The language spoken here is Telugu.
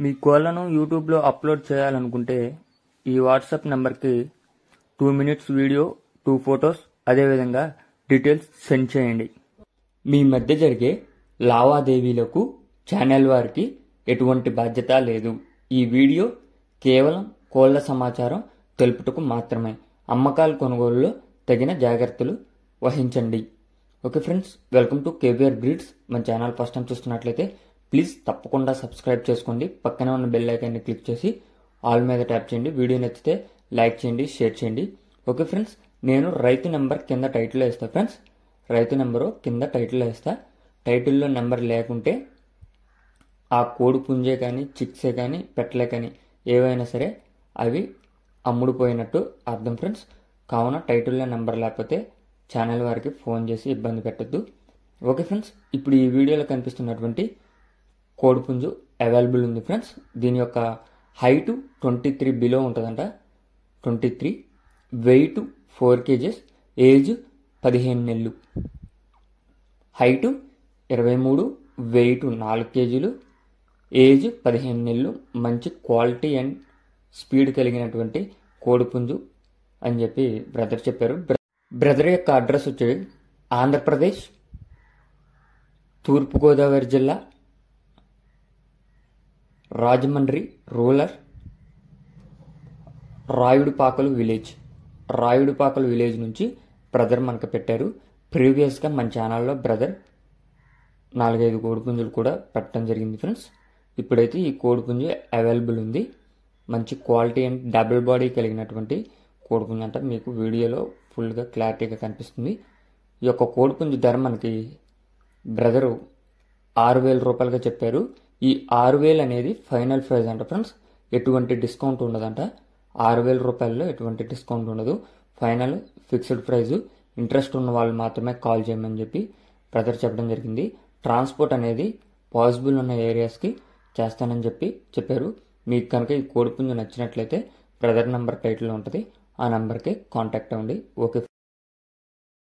మీ కోళ్లను యూట్యూబ్లో అప్లోడ్ చేయాలనుకుంటే ఈ వాట్సాప్ నెంబర్కి 2 మినిట్స్ వీడియో, 2 ఫొటోస్, అదేవిధంగా డీటెయిల్స్ సెండ్ చేయండి. మీ మధ్య జరిగే లావాదేవీలకు ఛానల్ వారికి ఎటువంటి బాధ్యత లేదు. ఈ వీడియో కేవలం కోళ్ల సమాచారం తెలుపుటకు మాత్రమే. అమ్మకాలు కొనుగోలులో తగిన జాగ్రత్తలు వహించండి. Okay friends, welcome to KBR breeds. మన ఛానల్ ఫస్ట్ టైం చూస్తున్నట్లయితే ప్లీజ్ తప్పకుండా సబ్స్క్రైబ్ చేసుకోండి. పక్కనే ఉన్న బెల్ ఐకాన్ని క్లిక్ చేసి ఆల్ మీద ట్యాప్ చేయండి. వీడియో నచ్చితే లైక్ చేయండి, షేర్ చేయండి. ఓకే ఫ్రెండ్స్, నేను రైతు నెంబర్ కింద టైటిల్లో వేస్తా ఫ్రెండ్స్. రైతు నెంబరు కింద టైటిల్లో వేస్తా. టైటిల్లో నెంబర్ లేకుంటే ఆ కోడి పుంజే కానీ, చిక్సే కానీ, పెట్టలే కానీ ఏవైనా సరే అవి అమ్ముడుపోయినట్టు అర్థం ఫ్రెండ్స్. కావున టైటిల్లో నెంబర్ లేకపోతే ఛానల్ వారికి ఫోన్ చేసి ఇబ్బంది పెట్టద్దు. ఓకే ఫ్రెండ్స్, ఇప్పుడు ఈ వీడియోలో కనిపిస్తున్నటువంటి కోడిపుంజు అవైలబుల్ ఉంది ఫ్రెండ్స్. దీని యొక్క హైటు 23 బిలో ఉంటుందంట. 23, వెయిట్ 4 kgs, ఏజ్ 15 నెలలు. హైటు 23, వెయిట్ 4 kgలు, ఏజ్ 15 నెలలు. మంచి క్వాలిటీ అండ్ స్పీడ్ కలిగినటువంటి కోడిపుంజు అని చెప్పి బ్రదర్ చెప్పారు. బ్రదర్ యొక్క అడ్రస్ వచ్చి ఆంధ్రప్రదేశ్, తూర్పుగోదావరి జిల్లా, రాజమండ్రి రూరల్, రాయుడుపాకలు విలేజ్. రాయుడుపాకలు విలేజ్ నుంచి బ్రదర్ మనకు పెట్టారు. ప్రీవియస్గా మన ఛానల్లో బ్రదర్ 4-5 కోడిపుంజులు కూడా పెట్టడం జరిగింది ఫ్రెండ్స్. ఇప్పుడైతే ఈ కోడిపుంజు అవైలబుల్ ఉంది. మంచి క్వాలిటీ అండ్ డబుల్ బాడీ కలిగినటువంటి కోడిపుంజు అంట. మీకు వీడియోలో ఫుల్గా క్లారిటీగా కనిపిస్తుంది. ఈ యొక్క కోడిపుంజు ధర మనకి బ్రదరు 6,000 రూపాయలుగా చెప్పారు. ఈ 6,000 అనేది ఫైనల్ ప్రైస్ అంట ఫ్రెండ్స్. ఎటువంటి డిస్కౌంట్ ఉండదంట. 6,000 రూపాయల్లో ఎటువంటి డిస్కౌంట్ ఉండదు. Final fixed price. ఇంట్రెస్ట్ ఉన్న వాళ్ళు మాత్రమే కాల్ చేయమని చెప్పి బ్రదర్ చెప్పడం జరిగింది. ట్రాన్స్పోర్ట్ అనేది పాసిబుల్ ఉన్న ఏరియాస్కి చేస్తానని చెప్పారు. మీకు కనుక ఈ కోడిపుంజు నచ్చినట్లయితే బ్రదర్ నెంబర్ టైటిల్లో ఉంటుంది. ఆ నెంబర్కి కాంటాక్ట్ అవ్వండి. ఓకే.